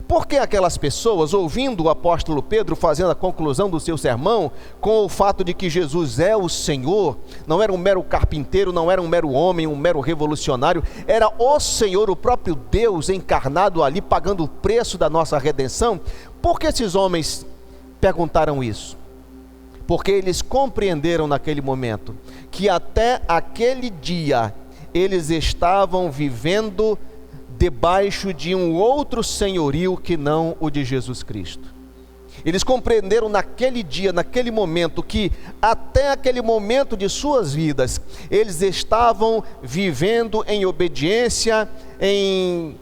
Porque aquelas pessoas, ouvindo o apóstolo Pedro fazendo a conclusão do seu sermão, com o fato de que Jesus é o Senhor, não era um mero carpinteiro, não era um mero homem, um mero revolucionário, era o Senhor, o próprio Deus encarnado ali, pagando o preço da nossa redenção. Por que esses homens perguntaram isso? Porque eles compreenderam naquele momento que até aquele dia eles estavam vivendo debaixo de um outro senhorio que não o de Jesus Cristo. Eles compreenderam naquele dia, naquele momento, que até aquele momento de suas vidas, eles estavam vivendo em obediência, em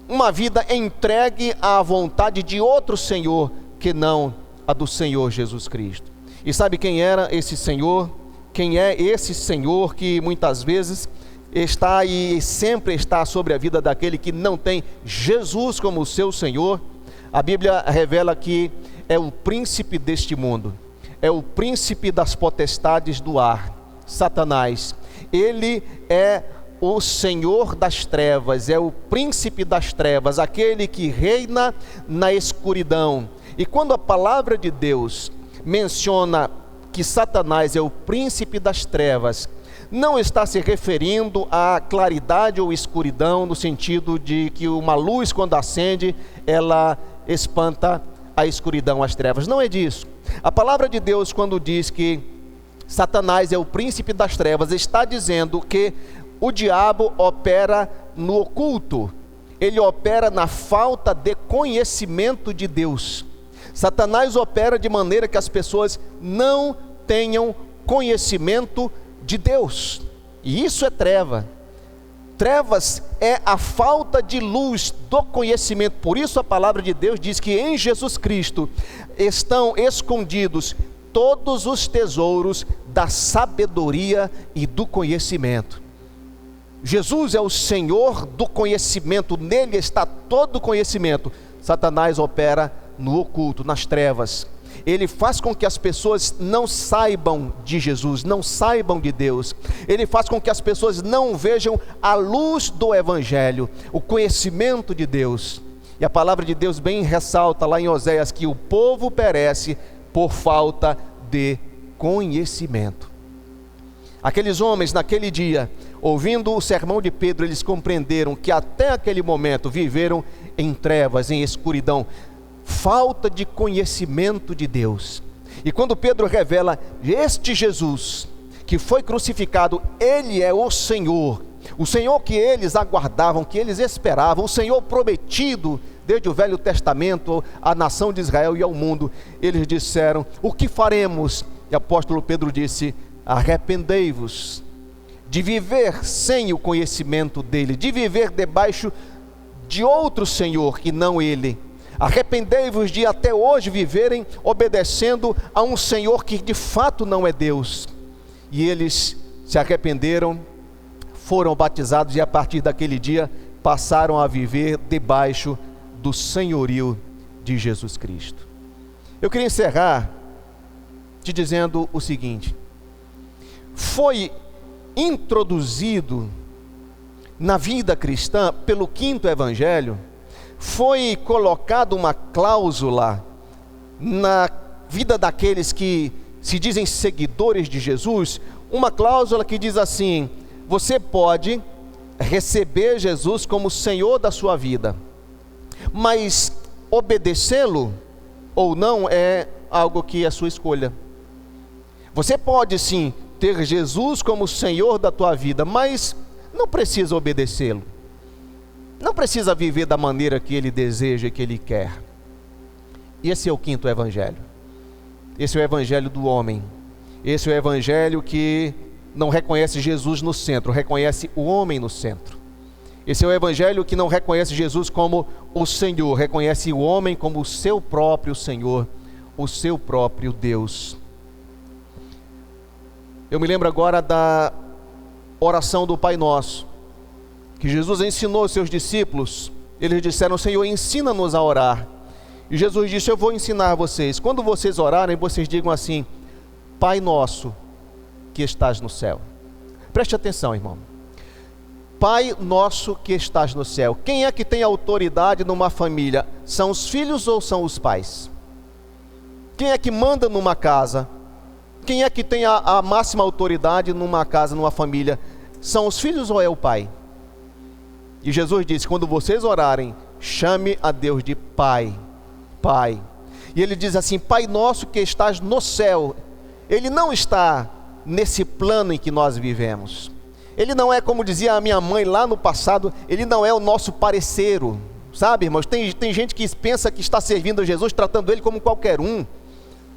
uma vida entregue à vontade de outro Senhor, que não a do Senhor Jesus Cristo. E sabe quem era esse Senhor? Quem é esse Senhor que muitas vezes está e sempre está sobre a vida daquele que não tem Jesus como seu Senhor? A Bíblia revela que é o príncipe deste mundo, é o príncipe das potestades do ar, Satanás. Ele é o Senhor das trevas, é o príncipe das trevas, aquele que reina na escuridão. E quando a palavra de Deus menciona que Satanás é o príncipe das trevas, não está se referindo à claridade ou escuridão, no sentido de que uma luz, quando acende, ela espanta a escuridão, as trevas. Não é disso. A palavra de Deus, quando diz que Satanás é o príncipe das trevas, está dizendo que o diabo opera no oculto, ele opera na falta de conhecimento de Deus. Satanás opera de maneira que as pessoas não tenham conhecimento de Deus, e isso é treva. Trevas é a falta de luz do conhecimento. Por isso a palavra de Deus diz que em Jesus Cristo estão escondidos todos os tesouros da sabedoria e do conhecimento. Jesus é o Senhor do conhecimento, nele está todo o conhecimento. Satanás opera no oculto, nas trevas. Ele faz com que as pessoas não saibam de Jesus, não saibam de Deus. Ele faz com que as pessoas não vejam a luz do Evangelho, o conhecimento de Deus. E a palavra de Deus bem ressalta lá em Oséias que o povo perece por falta de conhecimento. Aqueles homens naquele dia, ouvindo o sermão de Pedro, eles compreenderam que até aquele momento viveram em trevas, em escuridão, falta de conhecimento de Deus. E quando Pedro revela este Jesus que foi crucificado, ele é o Senhor que eles aguardavam, que eles esperavam, o Senhor prometido desde o Velho Testamento à nação de Israel e ao mundo. Eles disseram: o que faremos? E o apóstolo Pedro disse: arrependei-vos de viver sem o conhecimento dele, de viver debaixo de outro Senhor que não ele. Arrependei-vos de até hoje viverem obedecendo a um Senhor que de fato não é Deus. E eles se arrependeram, foram batizados e a partir daquele dia passaram a viver debaixo do senhorio de Jesus Cristo. Eu queria encerrar te dizendo o seguinte: foi introduzido na vida cristã pelo quinto evangelho, foi colocada uma cláusula na vida daqueles que se dizem seguidores de Jesus, uma cláusula que diz assim: você pode receber Jesus como Senhor da sua vida, mas obedecê-lo ou não é algo que é sua escolha. Você pode sim ter Jesus como Senhor da tua vida, mas não precisa obedecê-lo. Não precisa viver da maneira que ele deseja e que ele quer. Esse é o quinto evangelho. Esse é o evangelho do homem. Esse é o evangelho que não reconhece Jesus no centro, reconhece o homem no centro. Esse é o evangelho que não reconhece Jesus como o Senhor, reconhece o homem como o seu próprio Senhor, o seu próprio Deus. Eu me lembro agora da oração do Pai Nosso, que Jesus ensinou aos seus discípulos. Eles disseram: Senhor, ensina-nos a orar. E Jesus disse: eu vou ensinar vocês. Quando vocês orarem, vocês digam assim: Pai Nosso que estás no céu. Preste atenção, irmão. Pai Nosso que estás no céu. Quem é que tem autoridade numa família? São os filhos ou são os pais? Quem é que manda numa casa? Quem é que tem a máxima autoridade numa casa, numa família? São os filhos ou é o pai? E Jesus disse: quando vocês orarem, chame a Deus de Pai. Pai. E ele diz assim: Pai Nosso que estás no céu. Ele não está nesse plano em que nós vivemos. Ele não é, como dizia a minha mãe lá no passado, ele não é o nosso parceiro. Sabe, irmãos, tem gente que pensa que está servindo a Jesus, tratando ele como qualquer um,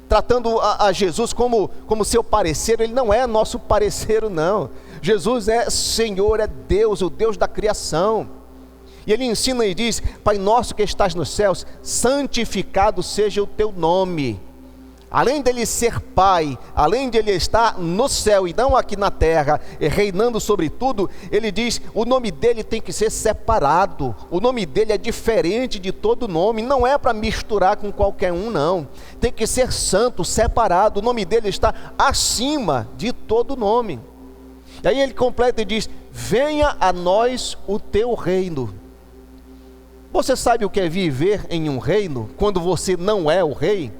tratando a Jesus como seu parceiro. Ele não é nosso parceiro, não. Jesus é Senhor, é Deus, o Deus da criação. E ele ensina e diz: Pai Nosso que estás nos céus, santificado seja o teu nome. Além dele ser Pai, além de ele estar no céu e não aqui na terra, reinando sobre tudo, ele diz: o nome dele tem que ser separado. O nome dele é diferente de todo nome, não é para misturar com qualquer um, não. Tem que ser santo, separado. O nome dele está acima de todo nome. E aí ele completa e diz: venha a nós o teu reino. Você sabe o que é viver em um reino quando você não é o rei?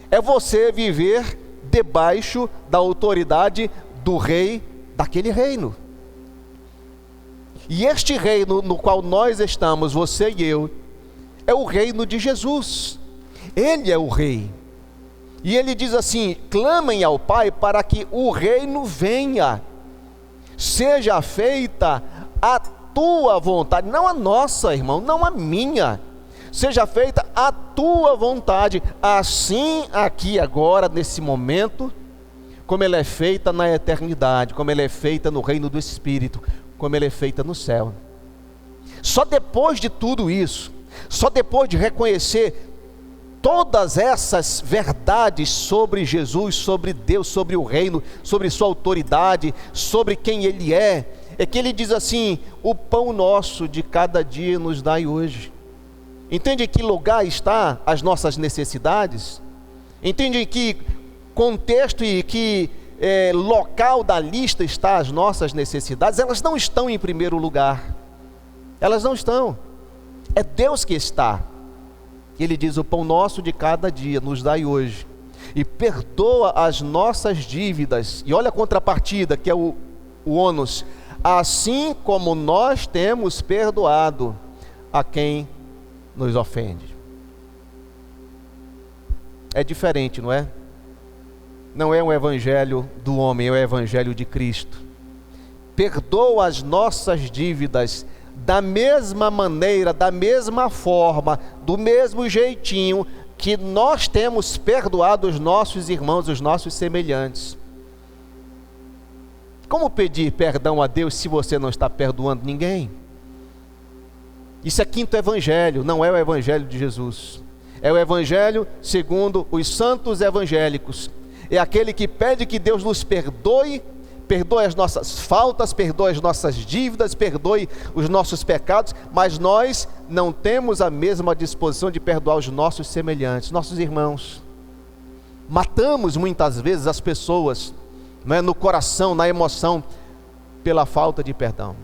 É você viver debaixo da autoridade do rei daquele reino. E este reino no qual nós estamos, você e eu, é o reino de Jesus. Ele é o rei. E ele diz assim: clamem ao Pai para que o reino venha. Seja feita a tua vontade, não a nossa, irmão, não a minha. Seja feita a tua vontade, assim aqui agora, nesse momento, como ela é feita na eternidade, como ela é feita no reino do Espírito, como ela é feita no céu. Só depois de tudo isso, só depois de reconhecer todas essas verdades sobre Jesus, sobre Deus, sobre o reino, sobre sua autoridade, sobre quem Ele é que Ele diz assim: o pão nosso de cada dia nos dai hoje. Entende em que lugar está as nossas necessidades? Entende em que contexto e que local da lista está as nossas necessidades? Elas não estão em primeiro lugar. Elas não estão. É Deus que está. Ele diz: o pão nosso de cada dia nos dai hoje. E perdoa as nossas dívidas. E olha a contrapartida, que é o ônus. Assim como nós temos perdoado a quem nos ofende. É diferente, não é? Não é um evangelho do homem, é o evangelho de Cristo. Perdoa as nossas dívidas da mesma maneira, da mesma forma, do mesmo jeitinho que nós temos perdoado os nossos irmãos, os nossos semelhantes. Como pedir perdão a Deus se você não está perdoando ninguém? Isso é quinto evangelho, não é o evangelho de Jesus. É o evangelho segundo os santos evangélicos. É aquele que pede que Deus nos perdoe, perdoe as nossas faltas, perdoe as nossas dívidas, perdoe os nossos pecados, mas nós não temos a mesma disposição de perdoar os nossos semelhantes, nossos irmãos. Matamos muitas vezes as pessoas, não é, no coração, na emoção, pela falta de perdão.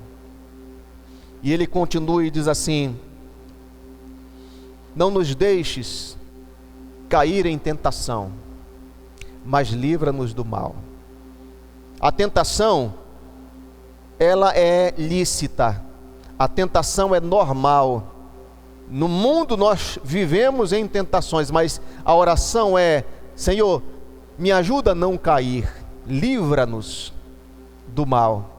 E ele continua e diz assim: não nos deixes cair em tentação, mas livra-nos do mal. A tentação, ela é lícita, a tentação é normal. No mundo nós vivemos em tentações, mas a oração é: Senhor, me ajuda a não cair, livra-nos do mal.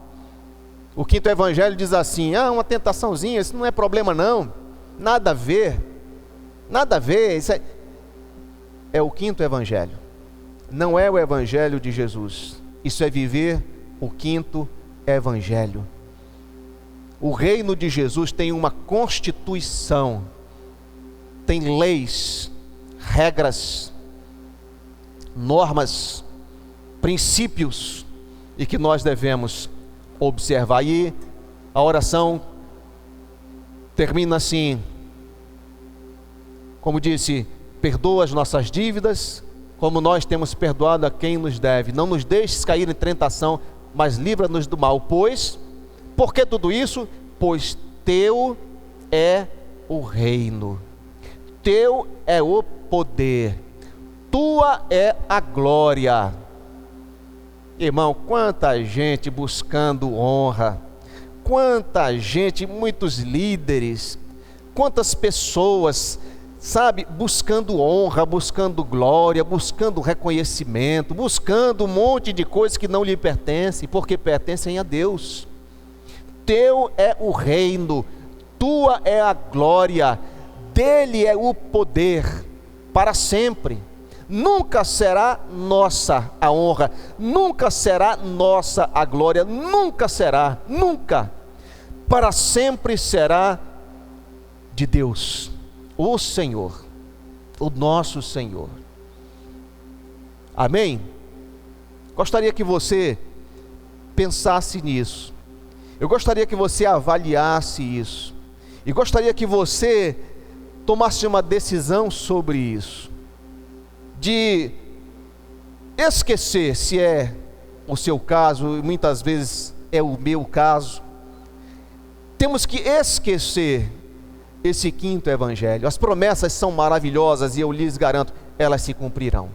O quinto evangelho diz assim: uma tentaçãozinha, isso não é problema não, nada a ver, isso é o quinto evangelho, não é o evangelho de Jesus. Isso é viver o quinto evangelho. O reino de Jesus tem uma constituição, tem leis, regras, normas, princípios, e que nós devemos observar. E a oração termina assim, como disse: perdoa as nossas dívidas, como nós temos perdoado a quem nos deve. Não nos deixes cair em tentação, mas livra-nos do mal. Por que tudo isso? Pois teu é o reino, teu é o poder, tua é a glória. Irmão, quanta gente buscando honra, quanta gente, muitos líderes, quantas pessoas, sabe, buscando honra, buscando glória, buscando reconhecimento, buscando um monte de coisas que não lhe pertencem, porque pertencem a Deus. Teu é o reino, tua é a glória, dele é o poder para sempre. Nunca será nossa a honra, nunca será nossa a glória, nunca será, nunca. Para sempre será de Deus, o Senhor, o nosso Senhor. Amém? Gostaria que você pensasse nisso. Eu gostaria que você avaliasse isso. E gostaria que você tomasse uma decisão sobre isso. De esquecer, se é o seu caso, e muitas vezes é o meu caso. Temos que esquecer esse quinto evangelho. As promessas são maravilhosas e eu lhes garanto, elas se cumprirão.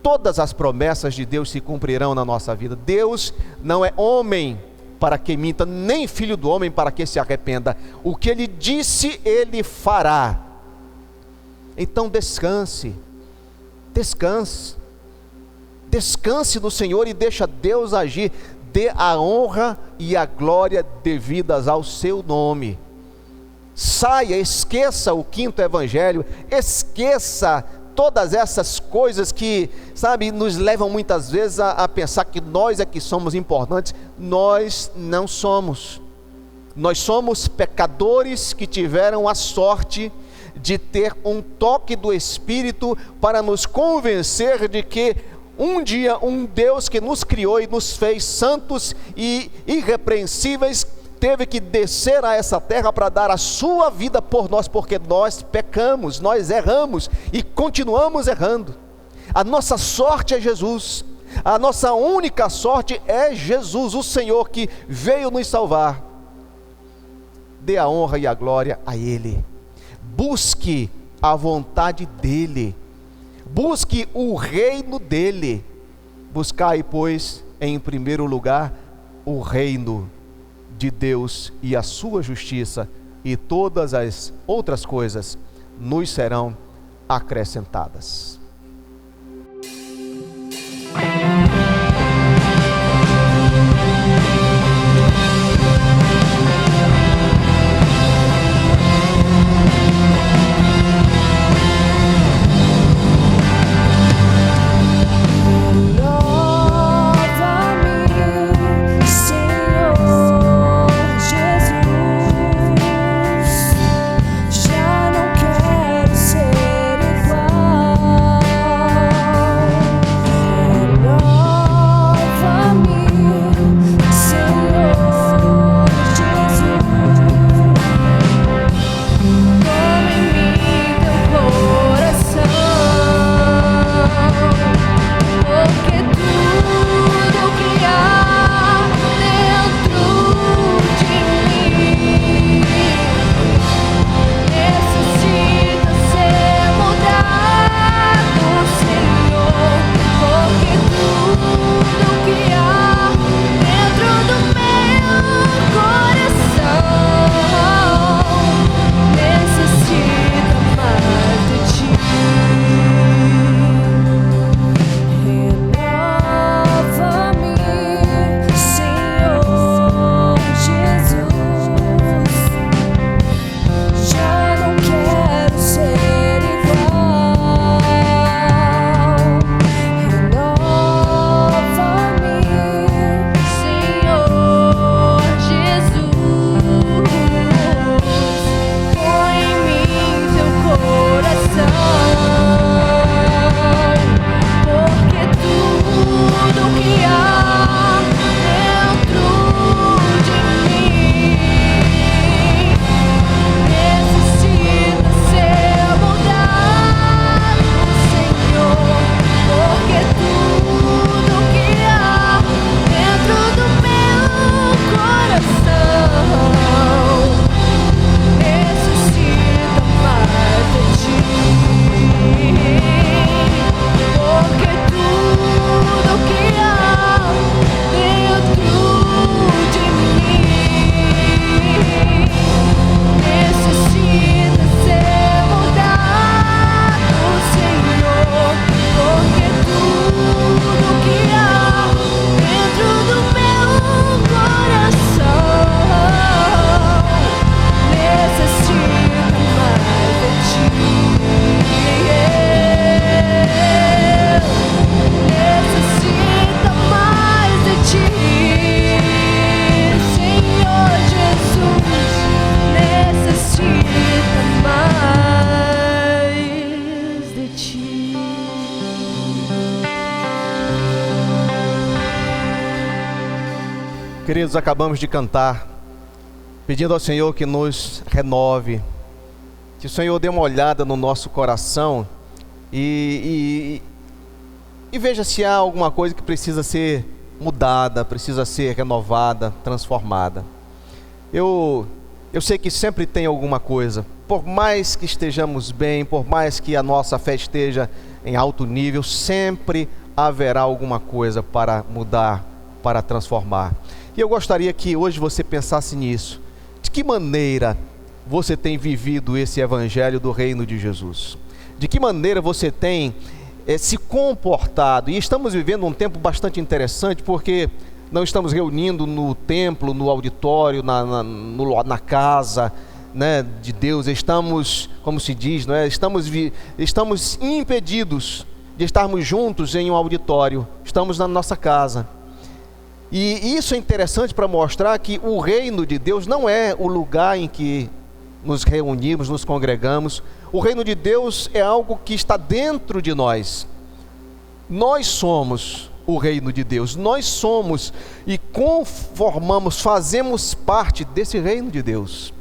Todas as promessas de Deus se cumprirão na nossa vida. Deus não é homem para que minta, nem filho do homem para que se arrependa. O que ele disse, ele fará. Então descanse. Descanse no Senhor e deixa Deus agir. Dê a honra e a glória devidas ao seu nome. Saia, esqueça o quinto evangelho, esqueça todas essas coisas que, sabe, nos levam muitas vezes a pensar que nós é que somos importantes. Nós não somos. Nós somos pecadores que tiveram a sorte de ter um toque do Espírito para nos convencer de que um dia um Deus que nos criou e nos fez santos e irrepreensíveis teve que descer a essa terra para dar a sua vida por nós, porque nós pecamos, nós erramos e continuamos errando. A nossa sorte é Jesus, a nossa única sorte é Jesus, o Senhor que veio nos salvar. Dê a honra e a glória a Ele, busque a vontade dEle, busque o reino dEle. Buscai, pois, em primeiro lugar, o reino de Deus e a sua justiça, e todas as outras coisas nos serão acrescentadas. Já não quero ser Queridos, acabamos de cantar, pedindo ao Senhor que nos renove, que o Senhor dê uma olhada no nosso coração e veja se há alguma coisa que precisa ser mudada, precisa ser renovada, transformada. Eu sei que sempre tem alguma coisa, por mais que estejamos bem, por mais que a nossa fé esteja em alto nível, sempre haverá alguma coisa para mudar, para transformar. E eu gostaria que hoje você pensasse nisso. De que maneira você tem vivido esse evangelho do reino de Jesus? De que maneira você tem se comportado? E estamos vivendo um tempo bastante interessante, porque não estamos reunindo no templo, no auditório, na casa, né, de Deus. Estamos, como se diz, né, estamos impedidos de estarmos juntos em um auditório. Estamos na nossa casa. E isso é interessante para mostrar que o reino de Deus não é o lugar em que nos reunimos, nos congregamos. O reino de Deus é algo que está dentro de nós. Nós somos o reino de Deus. Nós somos e conformamos, fazemos parte desse reino de Deus.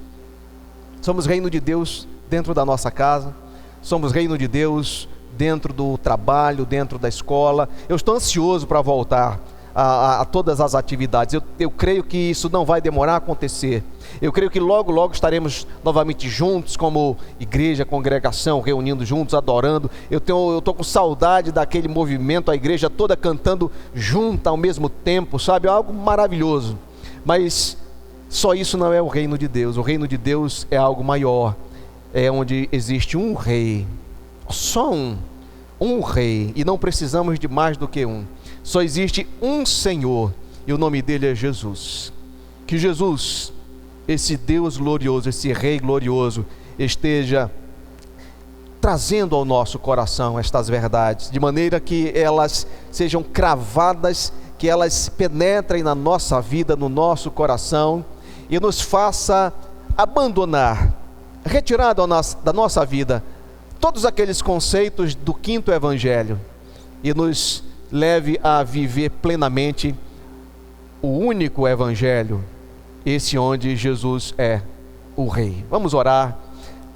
Somos reino de Deus dentro da nossa casa. Somos reino de Deus dentro do trabalho, dentro da escola. Eu estou ansioso para voltar a todas as atividades. Eu creio que isso não vai demorar a acontecer. Eu creio que logo, logo estaremos novamente juntos como igreja, congregação, reunindo juntos, adorando. Eu estou com saudade daquele movimento, a igreja toda cantando junta ao mesmo tempo, sabe? Algo maravilhoso. Mas só isso não é o reino de Deus. O reino de Deus é algo maior. É onde existe um rei, só um rei, e não precisamos de mais do que um. Só existe um Senhor, e o nome dele é Jesus. Que Jesus, esse Deus glorioso, esse Rei glorioso, esteja trazendo ao nosso coração estas verdades, de maneira que elas sejam cravadas, que elas penetrem na nossa vida, no nosso coração, e nos faça abandonar, retirar da nossa vida todos aqueles conceitos do quinto evangelho, e nos leve a viver plenamente o único evangelho, esse onde Jesus é o Rei. Vamos orar.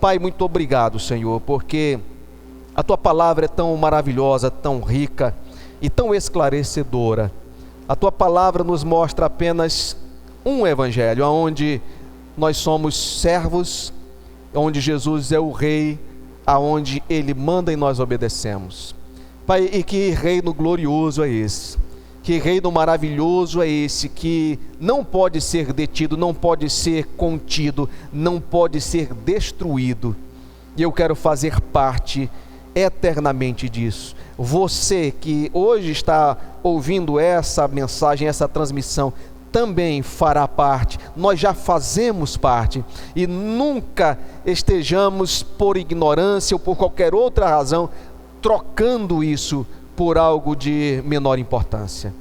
Pai, muito obrigado, Senhor, porque a Tua palavra é tão maravilhosa, tão rica e tão esclarecedora. A Tua palavra nos mostra apenas um evangelho, onde nós somos servos, onde Jesus é o Rei, aonde Ele manda e nós obedecemos. Pai, e que reino glorioso é esse, que reino maravilhoso é esse, que não pode ser detido, não pode ser contido, não pode ser destruído, e eu quero fazer parte eternamente disso. Você que hoje está ouvindo essa mensagem, essa transmissão, também fará parte, nós já fazemos parte, e nunca estejamos por ignorância ou por qualquer outra razão, trocando isso por algo de menor importância.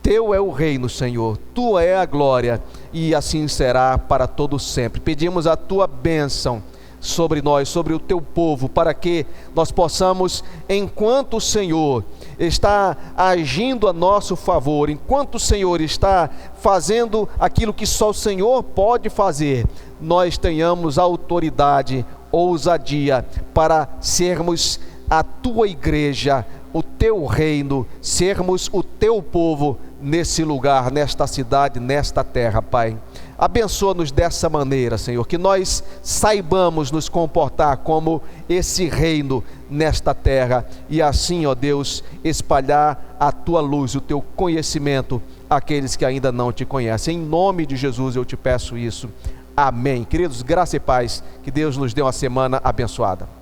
Teu é o reino, Senhor, Tua é a glória, e assim será para todo sempre. Pedimos a Tua bênção sobre nós, sobre o Teu povo, para que nós possamos, enquanto o Senhor está agindo a nosso favor, enquanto o Senhor está fazendo aquilo que só o Senhor pode fazer, nós tenhamos autoridade, ousadia para sermos a Tua igreja, o Teu reino, sermos o Teu povo nesse lugar, nesta cidade, nesta terra, Pai. Abençoa-nos dessa maneira, Senhor, que nós saibamos nos comportar como esse reino nesta terra, e assim, ó Deus, espalhar a Tua luz, o Teu conhecimento àqueles que ainda não Te conhecem. Em nome de Jesus eu Te peço isso. Amém. Queridos, graça e paz, que Deus nos dê uma semana abençoada.